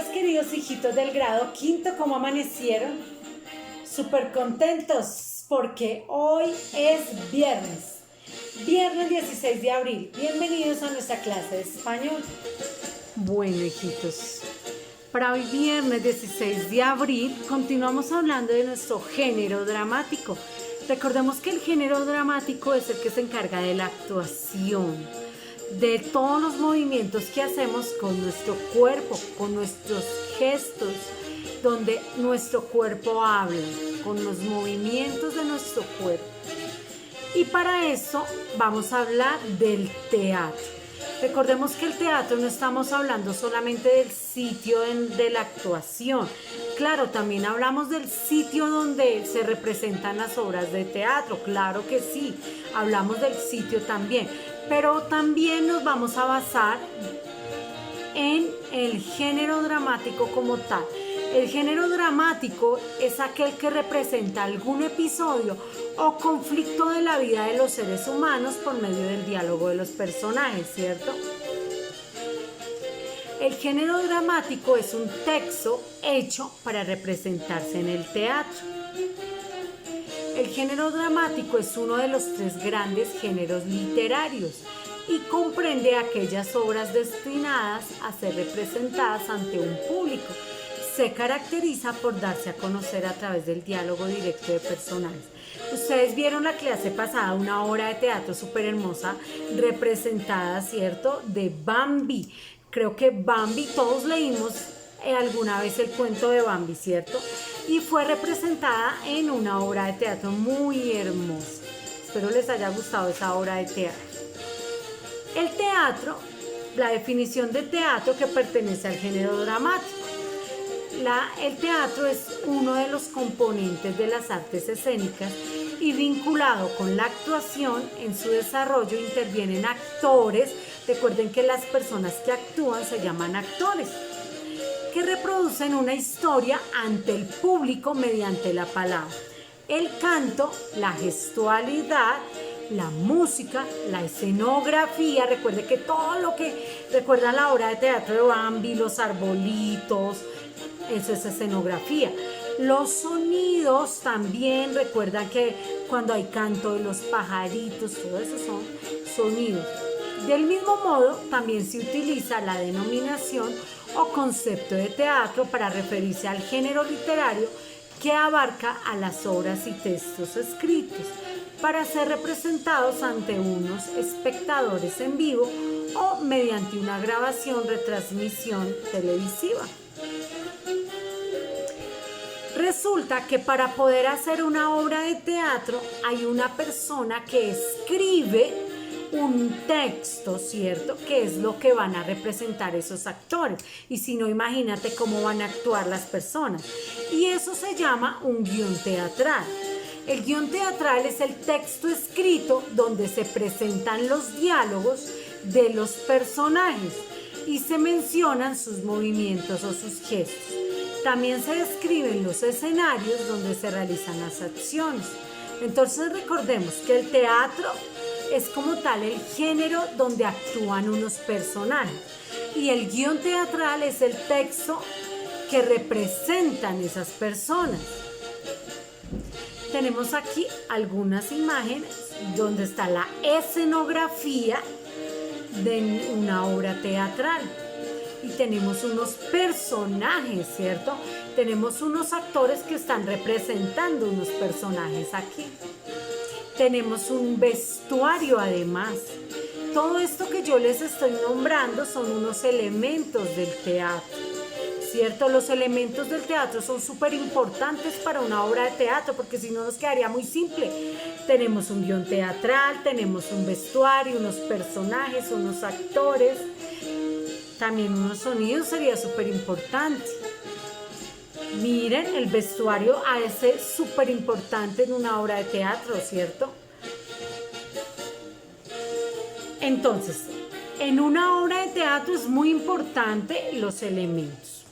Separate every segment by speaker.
Speaker 1: días, queridos hijitos del grado quinto, ¿cómo amanecieron? Súper contentos porque hoy es viernes 16 de abril. Bienvenidos a nuestra clase de español. Bueno, hijitos, para hoy viernes 16 de abril continuamos hablando de nuestro género dramático. Recordemos que el género dramático es el que se encarga de la actuación, de todos los movimientos que hacemos con nuestro cuerpo, con nuestros gestos, donde nuestro cuerpo habla, con los movimientos de nuestro cuerpo. Y para eso vamos a hablar del teatro. Recordemos que el teatro no estamos hablando solamente del sitio de la actuación. Claro, también hablamos del sitio donde se representan las obras de teatro. Claro que sí, hablamos del sitio también. Pero también nos vamos a basar en el género dramático como tal. El género dramático es aquel que representa algún episodio o conflicto de la vida de los seres humanos por medio del diálogo de los personajes, ¿cierto? El género dramático es un texto hecho para representarse en el teatro. El género dramático es uno de los tres grandes géneros literarios y comprende aquellas obras destinadas a ser representadas ante un público. Se caracteriza por darse a conocer a través del diálogo directo de personajes. Ustedes vieron la clase pasada una obra de teatro súper hermosa representada, ¿cierto?, de Bambi. Creo que Bambi, todos leímos alguna vez el cuento de Bambi, ¿cierto? Y fue representada en una obra de teatro muy hermosa. Espero les haya gustado esa obra de teatro. El teatro, la definición de teatro que pertenece al género dramático. El teatro es uno de los componentes de las artes escénicas y vinculado con la actuación. En su desarrollo intervienen actores. Recuerden que las personas que actúan se llaman actores, que reproducen una historia ante el público mediante la palabra, el canto, la gestualidad, la música, la escenografía. Recuerden que todo lo que recuerdan la obra de teatro de Bambi, los arbolitos, eso es escenografía. Los sonidos también, recuerdan que cuando hay canto de los pajaritos, todo eso son sonidos. Del mismo modo, también se utiliza la denominación o concepto de teatro para referirse al género literario que abarca a las obras y textos escritos para ser representados ante unos espectadores en vivo o mediante una grabación, retransmisión televisiva. Resulta que para poder hacer una obra de teatro hay una persona que escribe un texto, ¿cierto? Que es lo que van a representar esos actores. Y si no, imagínate cómo van a actuar las personas. Y eso se llama un guión teatral. El guión teatral es el texto escrito donde se presentan los diálogos de los personajes y se mencionan sus movimientos o sus gestos. También se describen los escenarios donde se realizan las acciones. Entonces recordemos que el teatro es como tal el género donde actúan unos personajes y el guión teatral es el texto que representan esas personas. Tenemos aquí algunas imágenes donde está la escenografía de una obra teatral. Y tenemos unos personajes, ¿cierto? Tenemos unos actores que están representando unos personajes aquí. Tenemos un vestuario además. Todo esto que yo les estoy nombrando son unos elementos del teatro, ¿cierto? Los elementos del teatro son súper importantes para una obra de teatro porque si no nos quedaría muy simple. Tenemos un guión teatral, tenemos un vestuario, unos personajes, unos actores. También unos sonidos sería súper importante. Miren, el vestuario ha de ser súper importante en una obra de teatro, ¿cierto? Entonces, en una obra de teatro es muy importante los elementos.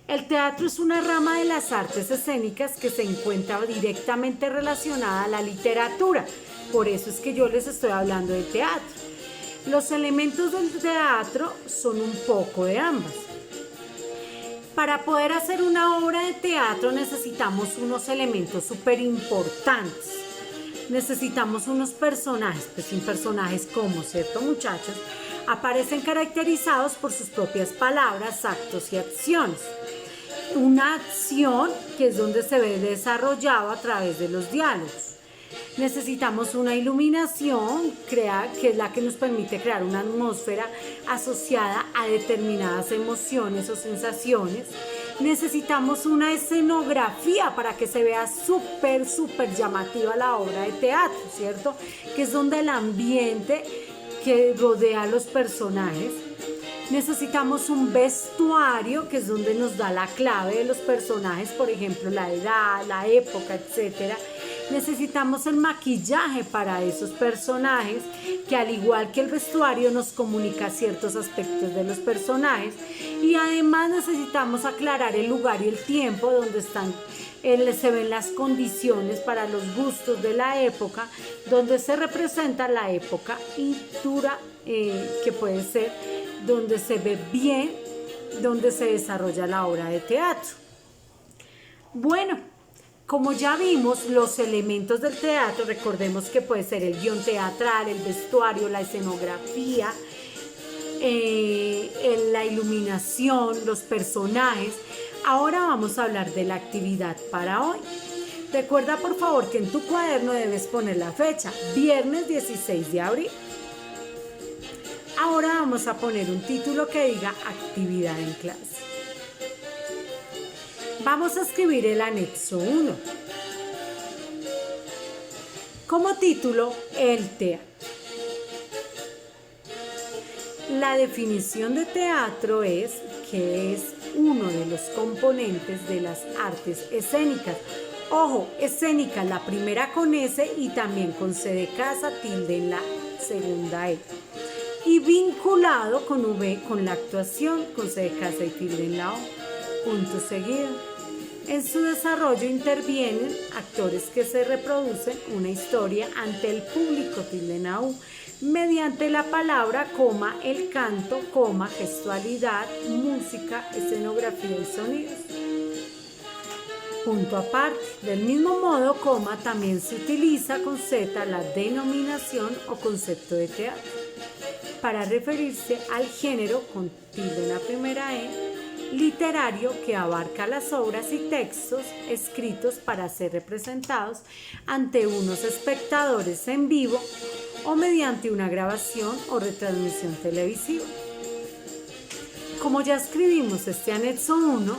Speaker 1: El teatro es una rama de las artes escénicas que se encuentra directamente relacionada a la literatura. Por eso es que yo les estoy hablando de teatro. Los elementos del teatro son un poco de ambas. Para poder hacer una obra de teatro necesitamos unos elementos súper importantes. Necesitamos unos personajes, pues sin personajes como, ¿cierto, muchachos? Aparecen caracterizados por sus propias palabras, actos y acciones. Una acción que es donde se ve desarrollado a través de los diálogos. Necesitamos una iluminación, que es la que nos permite crear una atmósfera asociada a determinadas emociones o sensaciones. Necesitamos una escenografía para que se vea súper llamativa la obra de teatro, ¿cierto? Que es donde el ambiente que rodea a los personajes. Necesitamos un vestuario, que es donde nos da la clave de los personajes, por ejemplo, la edad, la época, etc. Necesitamos el maquillaje para esos personajes, que al igual que el vestuario nos comunica ciertos aspectos de los personajes. Y además necesitamos aclarar el lugar y el tiempo donde se ven las condiciones para los gustos de la época, donde se representa la época y dura, que puede ser donde se ve bien, donde se desarrolla la obra de teatro. Bueno, como ya vimos, los elementos del teatro, recordemos que puede ser el guión teatral, el vestuario, la escenografía, la iluminación, los personajes. Ahora vamos a hablar de la actividad para hoy. Recuerda por favor que en tu cuaderno debes poner la fecha, viernes 16 de abril. Ahora vamos a poner un título que diga actividad en clase. Vamos a escribir el anexo 1. Como título, el teatro. La definición de teatro es que es uno de los componentes de las artes escénicas. Ojo, escénica, la primera con S y también con C de casa, tilde en la segunda E. Y vinculado con V con la actuación, con C de casa y tilde en la O. Punto seguido. En su desarrollo intervienen actores que se reproducen una historia ante el público, tilde en la U, mediante la palabra, coma, el canto, coma, gestualidad, música, escenografía y sonidos. Punto aparte. Del mismo modo, coma, también se utiliza con Z la denominación o concepto de teatro para referirse al género con tilde en la primera E, literario, que abarca las obras y textos escritos para ser representados ante unos espectadores en vivo o mediante una grabación o retransmisión televisiva. Como ya escribimos este anexo 1,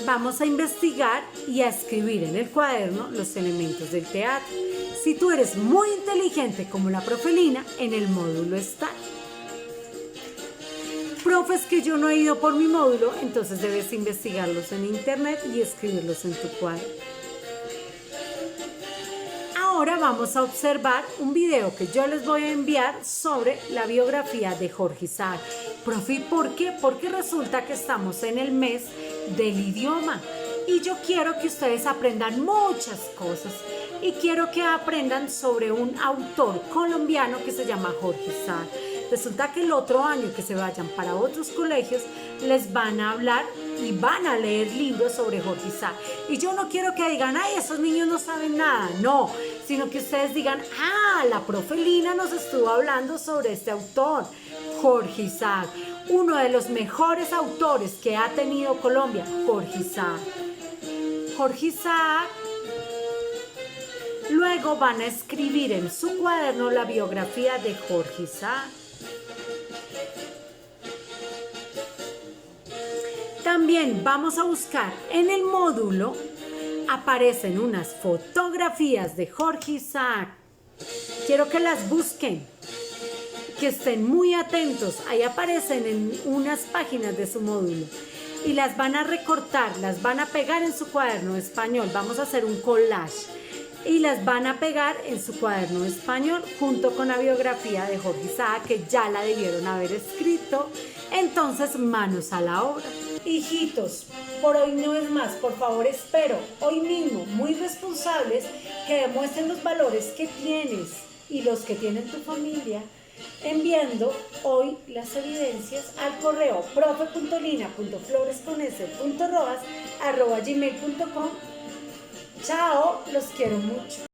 Speaker 1: vamos a investigar y a escribir en el cuaderno los elementos del teatro. Si tú eres muy inteligente como la profe Lina, en el módulo está. Profes, que yo no he ido por mi módulo, entonces debes investigarlos en internet y escribirlos en tu cuaderno. Ahora vamos a observar un video que yo les voy a enviar sobre la biografía de Jorge Isaac. Profe, ¿por qué? Porque resulta que estamos en el mes del idioma y yo quiero que ustedes aprendan muchas cosas y quiero que aprendan sobre un autor colombiano que se llama Jorge Isaac. Resulta que el otro año que se vayan para otros colegios les van a hablar y van a leer libros sobre Jorge Isaac. Y yo no quiero que digan, ay, esos niños no saben nada. No, sino que ustedes digan, ah, la profe Lina nos estuvo hablando sobre este autor, Jorge Isaac, uno de los mejores autores que ha tenido Colombia, Jorge Isaac. Jorge Isaac. Luego van a escribir en su cuaderno la biografía de Jorge Isaac. También vamos a buscar en el módulo, aparecen unas fotografías de Jorge Isaac. Quiero que las busquen, que estén muy atentos. Ahí aparecen en unas páginas de su módulo y las van a recortar, las van a pegar en su cuaderno de español. Vamos a hacer un collage y las van a pegar en su cuaderno de español junto con la biografía de Jorge Isaac, que ya la debieron haber escrito. Entonces, manos a la obra. Hijitos, por hoy no es más. Por favor, espero hoy mismo, muy responsables, que demuestren los valores que tienes y los que tiene tu familia enviando hoy las evidencias al correo profe.lina.flores@gmail.com. Chao, los quiero mucho.